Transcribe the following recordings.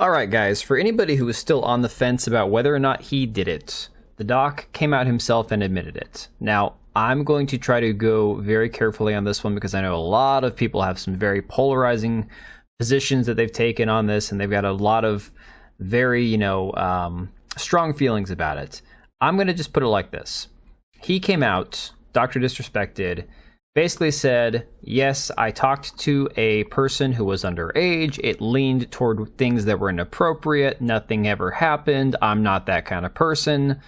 Alright guys, for anybody who is still on the fence about whether or not he did it, the doc came out himself and admitted it. Now, I'm going to try to go very carefully on this one because I know a lot of people have some very polarizing positions that they've taken on this, and they've got a lot of very, strong feelings about it. I'm going to just put it like this. He came out, Dr. Disrespected, basically said, yes, I talked to a person who was underage. It leaned toward things that were inappropriate. Nothing ever happened. I'm not that kind of person.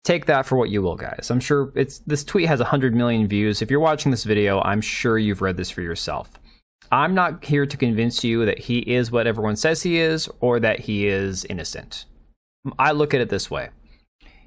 Take that for what you will, guys. I'm sure this tweet has 100 million views. If you're watching this video, I'm sure you've read this for yourself. I'm not here to convince you that he is what everyone says he is or that he is innocent. I look at it this way.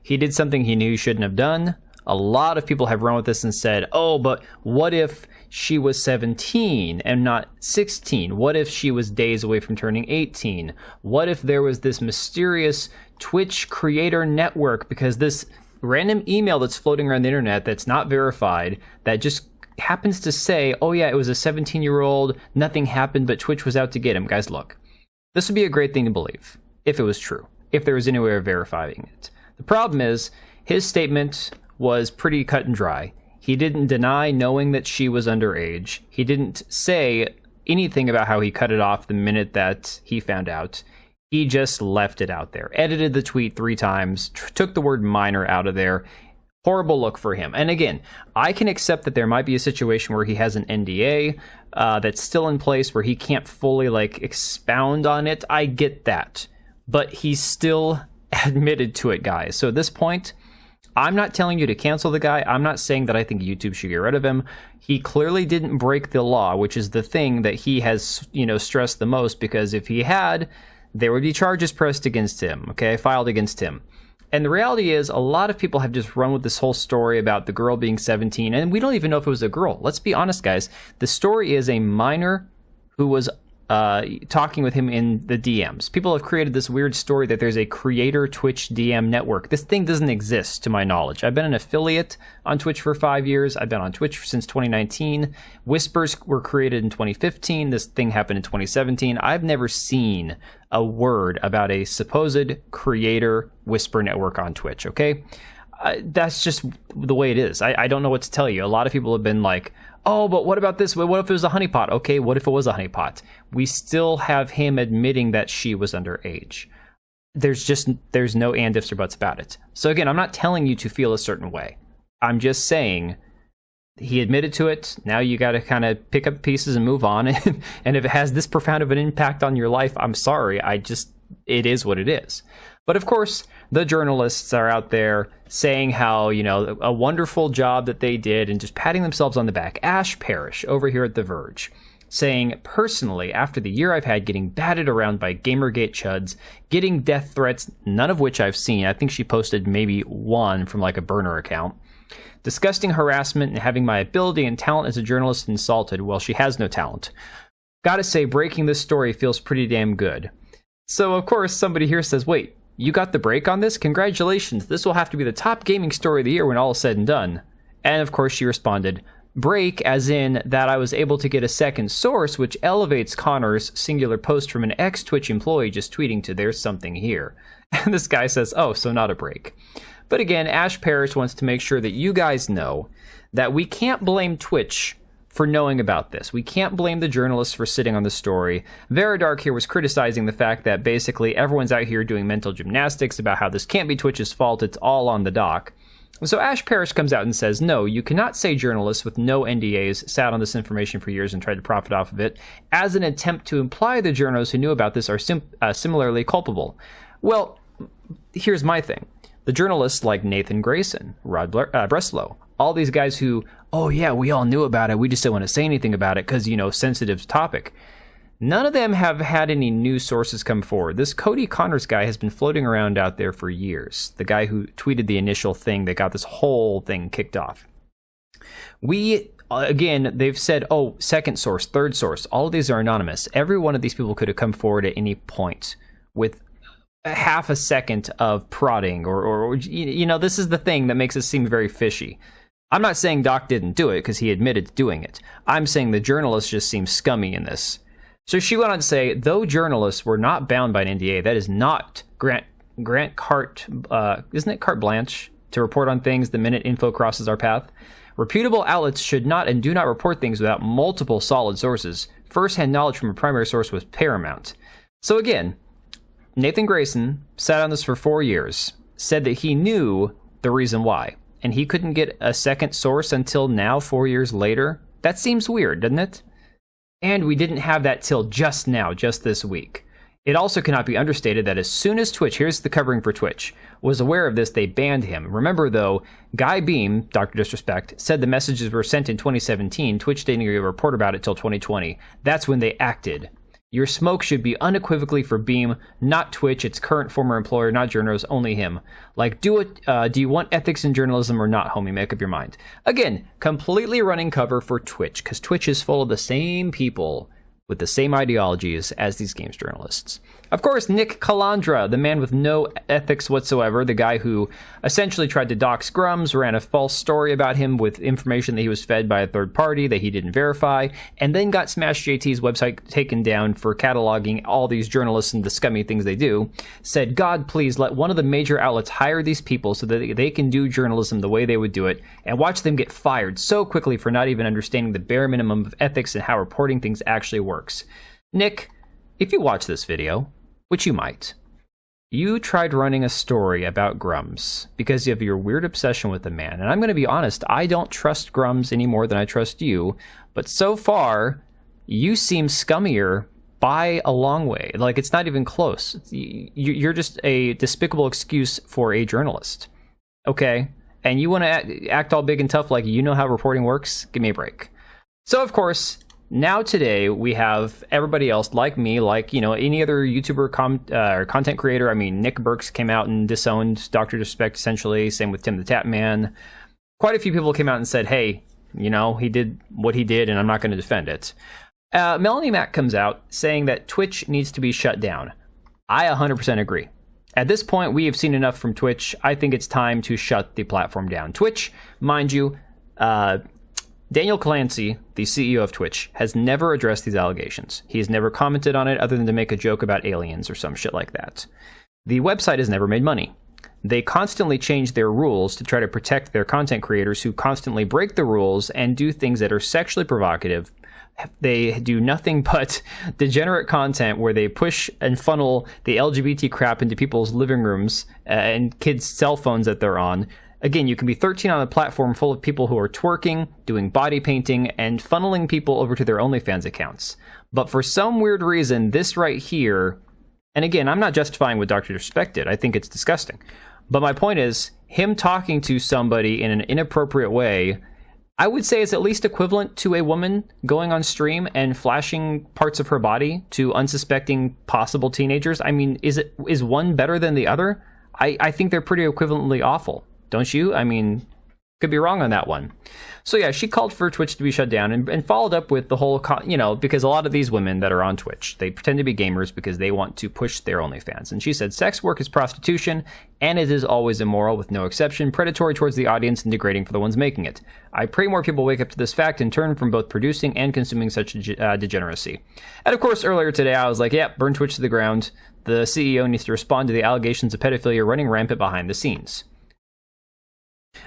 He did something he knew he shouldn't have done. A lot of people have run with this and said, oh, but what if she was 17 and not 16? What if she was days away from turning 18? What if there was this mysterious Twitch creator network, because this random email that's floating around the internet that's not verified, that just happens to say, oh yeah, it was a 17-year-old, nothing happened, but Twitch was out to get him. Guys, look, this would be a great thing to believe if it was true, if there was any way of verifying it. The problem is, his statement was pretty cut and dry. He didn't deny knowing that she was underage. He didn't say anything about how he cut it off the minute that he found out. He just left it out there. Edited the tweet 3 times, took the word minor out of there. Horrible look for him. And again, I can accept that there might be a situation where he has an NDA that's still in place where he can't fully expound on it. I get that. But he's still admitted to it, guys. So at this point, I'm not telling you to cancel the guy. I'm not saying that I think YouTube should get rid of him. He clearly didn't break the law, which is the thing that he has, stressed the most, because if he had, there would be charges pressed against him, filed against him. And the reality is, a lot of people have just run with this whole story about the girl being 17, and we don't even know if it was a girl. Let's be honest, guys. The story is a minor who was talking with him in the DMs. People have created this weird story that there's a creator Twitch DM network. This thing doesn't exist, to my knowledge. I've been an affiliate on Twitch for 5 years. I've been on Twitch since 2019. Whispers were created in 2015. This thing happened in 2017. I've never seen a word about a supposed creator Whisper network on Twitch, okay? That's just the way it is. I don't know what to tell you. A lot of people have been like, oh, but what about this? What if it was a honeypot? Okay, what if it was a honeypot? We still have him admitting that she was underage. There's no and ifs or buts about it. So again, I'm not telling you to feel a certain way. I'm just saying he admitted to it. Now you got to kind of pick up pieces and move on. And if it has this profound of an impact on your life, I'm sorry. It is what it is. But of course, the journalists are out there saying how, a wonderful job that they did and just patting themselves on the back. Ash Parrish over here at The Verge saying, personally, after the year I've had getting batted around by Gamergate chuds, getting death threats, none of which I've seen. I think she posted maybe one from a burner account. Disgusting harassment and having my ability and talent as a journalist insulted. Well, she has no talent. Gotta say, breaking this story feels pretty damn good. So, of course, somebody here says, wait, you got the break on this? Congratulations, this will have to be the top gaming story of the year when all is said and done. And of course she responded, break as in that I was able to get a second source, which elevates Connor's singular post from an ex-Twitch employee just tweeting to there's something here. And this guy says, oh, so not a break. But again, Ash Parrish wants to make sure that you guys know that we can't blame Twitch for knowing about this. We can't blame the journalists for sitting on the story. Veridark here was criticizing the fact that basically everyone's out here doing mental gymnastics about how this can't be Twitch's fault, it's all on the doc. So Ash Parrish comes out and says, no, you cannot say journalists with no NDAs sat on this information for years and tried to profit off of it as an attempt to imply the journalists who knew about this are similarly culpable. Well, here's my thing. The journalists like Nathan Grayson, Rod Breslow, all these guys who, oh yeah, we all knew about it, we just don't want to say anything about it because, sensitive topic. None of them have had any new sources come forward. This Cody Connors guy has been floating around out there for years. The guy who tweeted the initial thing that got this whole thing kicked off. Again, they've said, oh, second source, third source, all of these are anonymous. Every one of these people could have come forward at any point with a half a second of prodding or this is the thing that makes it seem very fishy. I'm not saying Doc didn't do it because he admitted to doing it. I'm saying the journalists just seem scummy in this. So she went on to say, though journalists were not bound by an NDA, that is not grant carte, isn't it carte blanche to report on things the minute info crosses our path? Reputable outlets should not and do not report things without multiple solid sources. First-hand knowledge from a primary source was paramount. So again, Nathan Grayson sat on this for 4 years, said that he knew the reason why, and he couldn't get a second source until now, 4 years later. That seems weird, doesn't it? And we didn't have that till just now, just this week. It also cannot be understated that as soon as Twitch, here's the covering for Twitch, was aware of this, they banned him. Remember, though, Guy Beam, Dr. Disrespect, said the messages were sent in 2017. Twitch didn't even report about it till 2020. That's when they acted. Your smoke should be unequivocally for Beam, not Twitch, its current former employer, not journalists, only him. Like, do you want ethics in journalism or not, homie? Make up your mind. Again, completely running cover for Twitch, because Twitch is full of the same people with the same ideologies as these games journalists. Of course, Nick Calandra, the man with no ethics whatsoever, the guy who essentially tried to dox Grums, ran a false story about him with information that he was fed by a third party that he didn't verify, and then got Smash JT's website taken down for cataloging all these journalists and the scummy things they do, said, God, please let one of the major outlets hire these people so that they can do journalism the way they would do it, and watch them get fired so quickly for not even understanding the bare minimum of ethics and how reporting things actually works. Nick, if you watch this video, which you might, you tried running a story about Grums because of your weird obsession with the man. And I'm going to be honest, I don't trust Grums any more than I trust you. But so far, you seem scummier by a long way. Like, it's not even close. You're just a despicable excuse for a journalist. Okay? And you want to act all big and tough like you know how reporting works? Give me a break. So, of course, now today we have everybody else like me, like, you know, any other YouTuber or content creator. I mean, Nick Burks came out and disowned Dr. Disrespect essentially. Same with Tim the Tap Man. Quite a few people came out and said, hey, you know, he did what he did and I'm not going to defend it. Melanie Mack comes out saying that Twitch needs to be shut down. I 100% agree. At this point, we have seen enough from Twitch. I think it's time to shut the platform down. Twitch, mind you, Daniel Clancy, the CEO of Twitch, has never addressed these allegations. He has never commented on it other than to make a joke about aliens or some shit like that. The website has never made money. They constantly change their rules to try to protect their content creators who constantly break the rules and do things that are sexually provocative. They do nothing but degenerate content where they push and funnel the LGBT crap into people's living rooms and kids' cell phones that they're on. Again, you can be 13 on a platform full of people who are twerking, doing body painting, and funneling people over to their OnlyFans accounts. But for some weird reason, this right here, and again, I'm not justifying what Dr. Disrespect did. I think it's disgusting. But my point is, him talking to somebody in an inappropriate way, I would say is at least equivalent to a woman going on stream and flashing parts of her body to unsuspecting possible teenagers. I mean, is one better than the other? I think they're pretty equivalently awful. Don't you? I mean, could be wrong on that one. So yeah, she called for Twitch to be shut down and followed up with the whole, you know, because a lot of these women that are on Twitch, they pretend to be gamers because they want to push their OnlyFans. And she said, sex work is prostitution, and it is always immoral with no exception, predatory towards the audience and degrading for the ones making it. I pray more people wake up to this fact and turn from both producing and consuming such degeneracy. And of course, earlier today, I was like, yeah, burn Twitch to the ground. The CEO needs to respond to the allegations of pedophilia running rampant behind the scenes.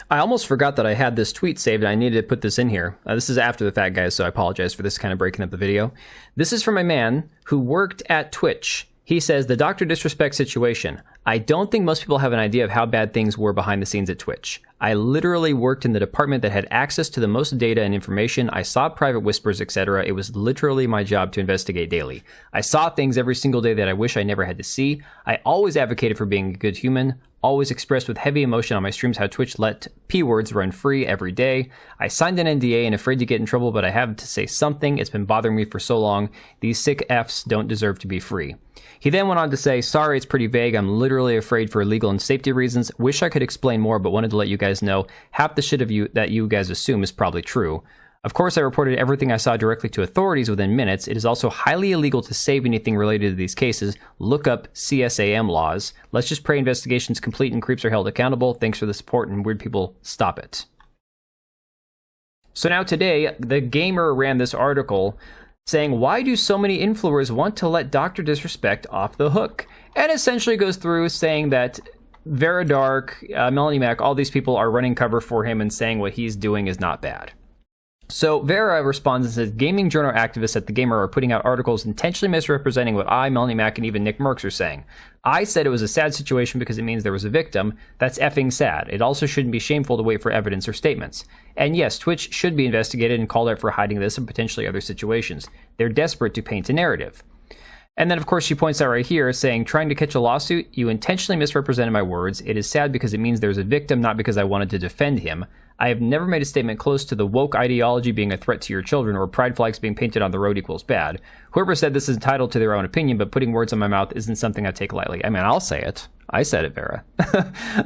I almost forgot that I had this tweet saved and I needed to put this in here. This is after the fact, guys, so I apologize for this kind of breaking up the video. This is from a man who worked at Twitch. He says, the Dr. Disrespect situation. I don't think most people have an idea of how bad things were behind the scenes at Twitch. I literally worked in the department that had access to the most data and information. I saw private whispers, etc. It was literally my job to investigate daily. I saw things every single day that I wish I never had to see. I always advocated for being a good human. Always expressed with heavy emotion on my streams how Twitch let P-words run free every day. I signed an NDA and afraid to get in trouble, but I have to say something. It's been bothering me for so long. These sick Fs don't deserve to be free. He then went on to say, sorry, it's pretty vague. I'm literally afraid for legal and safety reasons. Wish I could explain more, but wanted to let you guys know half the shit of you that you guys assume is probably true. Of course, I reported everything I saw directly to authorities within minutes. It is also highly illegal to save anything related to these cases. Look up CSAM laws. Let's just pray investigations complete and creeps are held accountable. Thanks for the support and weird people stop it. So now today, the Gamer ran this article saying, why do so many influencers want to let Dr. Disrespect off the hook? And essentially goes through saying that Vera Dark, Melanie Mac, all these people are running cover for him and saying what he's doing is not bad. So Vera responds and says, gaming journal activists at The Gamer are putting out articles intentionally misrepresenting what I, Melanie Mac, and even Nick Merckx are saying. I said it was a sad situation because it means there was a victim. That's effing sad. It also shouldn't be shameful to wait for evidence or statements. And yes, Twitch should be investigated and called out for hiding this and potentially other situations. They're desperate to paint a narrative. And then, of course, she points out right here, saying, trying to catch a lawsuit, you intentionally misrepresented my words. It is sad because it means there's a victim, not because I wanted to defend him. I have never made a statement close to the woke ideology being a threat to your children or pride flags being painted on the road equals bad. Whoever said this is entitled to their own opinion, but putting words in my mouth isn't something I take lightly. I mean, I'll say it. I said it, Vera.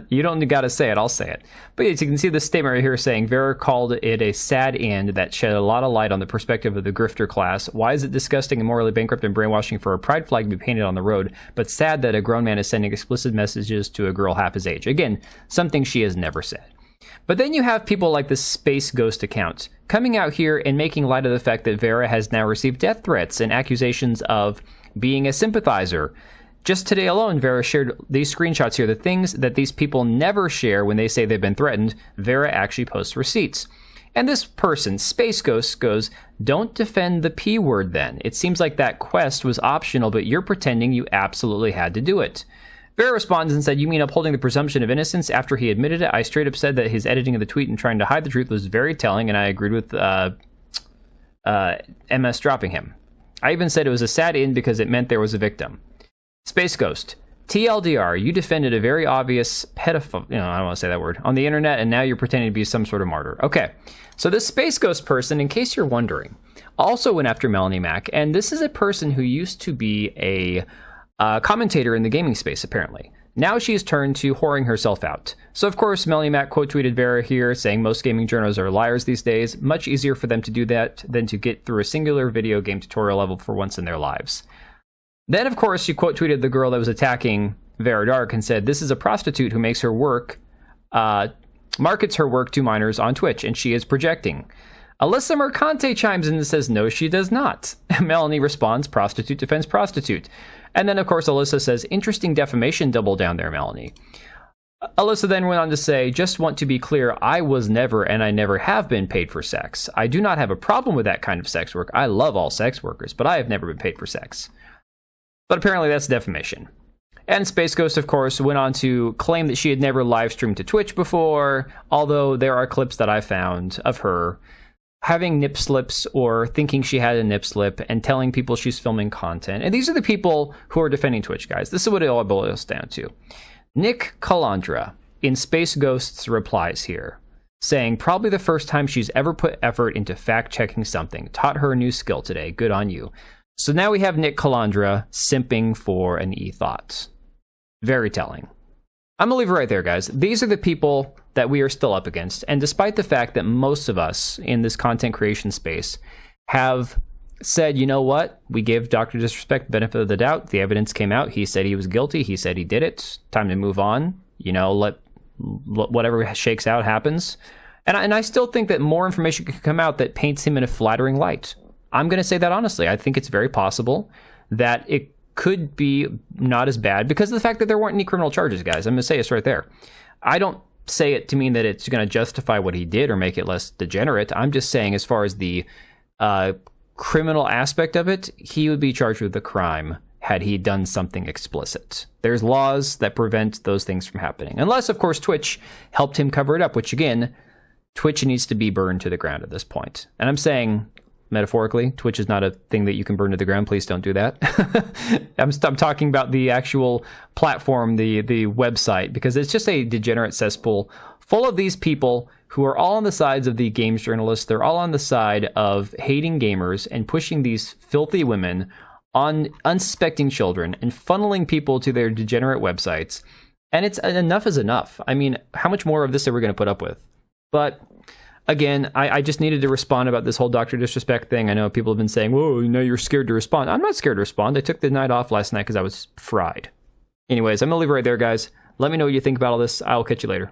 You don't got to say it. I'll say it. But as you can see this statement right here saying Vera called it a sad end that shed a lot of light on the perspective of the grifter class. Why is it disgusting and morally bankrupt and brainwashing for a pride flag to be painted on the road, but sad that a grown man is sending explicit messages to a girl half his age? Again, something she has never said. But then you have people like the Space Ghost account coming out here and making light of the fact that Vera has now received death threats and accusations of being a sympathizer. Just today alone, Vera shared these screenshots here, the things that these people never share when they say they've been threatened. Vera actually posts receipts. And this person, Space Ghost, goes, don't defend the P word then. It seems like that quest was optional, but you're pretending you absolutely had to do it. Vera responds and said, you mean upholding the presumption of innocence after he admitted it? I straight up said that his editing of the tweet and trying to hide the truth was very telling, and I agreed with MS dropping him. I even said it was a sad end because it meant there was a victim. Space Ghost, TLDR, you defended a very obvious pedophile, I don't want to say that word, on the internet, and now you're pretending to be some sort of martyr. Okay, so this Space Ghost person, in case you're wondering, also went after Melanie Mac, and this is a person who used to be a commentator in the gaming space, apparently. Now she's turned to whoring herself out. So, of course, Melanie Mac quote tweeted Vera here, saying most gaming journalists are liars these days. Much easier for them to do that than to get through a singular video game tutorial level for once in their lives. Then, of course, she quote tweeted the girl that was attacking Vera Dark and said, this is a prostitute who makes her work, markets her work to minors on Twitch, and she is projecting. Alyssa Mercante chimes in and says, no, she does not. Melanie responds, prostitute defends prostitute. And then, of course, Alyssa says, interesting defamation double down there, Melanie. Alyssa then went on to say, just want to be clear, I was never and I never have been paid for sex. I do not have a problem with that kind of sex work. I love all sex workers, but I have never been paid for sex. But apparently that's defamation. And Space Ghost, of course, went on to claim that she had never live streamed to Twitch before, although there are clips that I found of her having nip slips or thinking she had a nip slip and telling people she's filming content. And these are the people who are defending Twitch, guys. This is what it all boils down to. Nick Calandra, in Space Ghost's replies here, saying, probably the first time she's ever put effort into fact-checking something. Taught her a new skill today. Good on you. So now we have Nick Calandra simping for an e-thought. Very telling. I'm going to leave it right there, guys. These are the people that we are still up against. And despite the fact that most of us in this content creation space have said, you know what? We give Dr. Disrespect the benefit of the doubt. The evidence came out. He said he was guilty. He said he did it. Time to move on. Let whatever shakes out happens. And I still think that more information could come out that paints him in a flattering light. I'm going to say that honestly. I think it's very possible that it could be not as bad because of the fact that there weren't any criminal charges, guys. I'm going to say this right there. I don't say it to mean that it's going to justify what he did or make it less degenerate. I'm just saying as far as the criminal aspect of it, he would be charged with the crime had he done something explicit. There's laws that prevent those things from happening. Unless, of course, Twitch helped him cover it up, which, again, Twitch needs to be burned to the ground at this point. And I'm saying, metaphorically, Twitch is not a thing that you can burn to the ground. Please don't do that. I'm talking about the actual platform, the website, because it's just a degenerate cesspool full of these people who are all on the sides of the games journalists. They're all on the side of hating gamers and pushing these filthy women on unsuspecting children and funneling people to their degenerate websites. And it's enough is enough. I mean, how much more of this are we going to put up with? But again, I just needed to respond about this whole Dr. Disrespect thing. I know people have been saying, whoa, you're scared to respond. I'm not scared to respond. I took the night off last night because I was fried. Anyways, I'm going to leave it right there, guys. Let me know what you think about all this. I'll catch you later.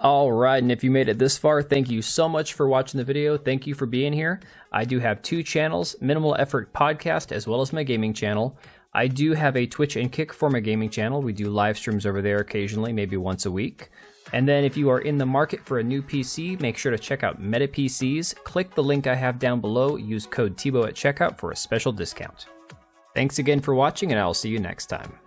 Alright, and if you made it this far, thank you so much for watching the video. Thank you for being here. I do have 2 channels, Minimal Effort Podcast, as well as my gaming channel. I do have a Twitch and Kick for my gaming channel. We do live streams over there occasionally, maybe once a week. And then if you are in the market for a new PC, make sure to check out Meta PCs. Click the link I have down below. Use code TBO at checkout for a special discount. Thanks again for watching, and I will see you next time.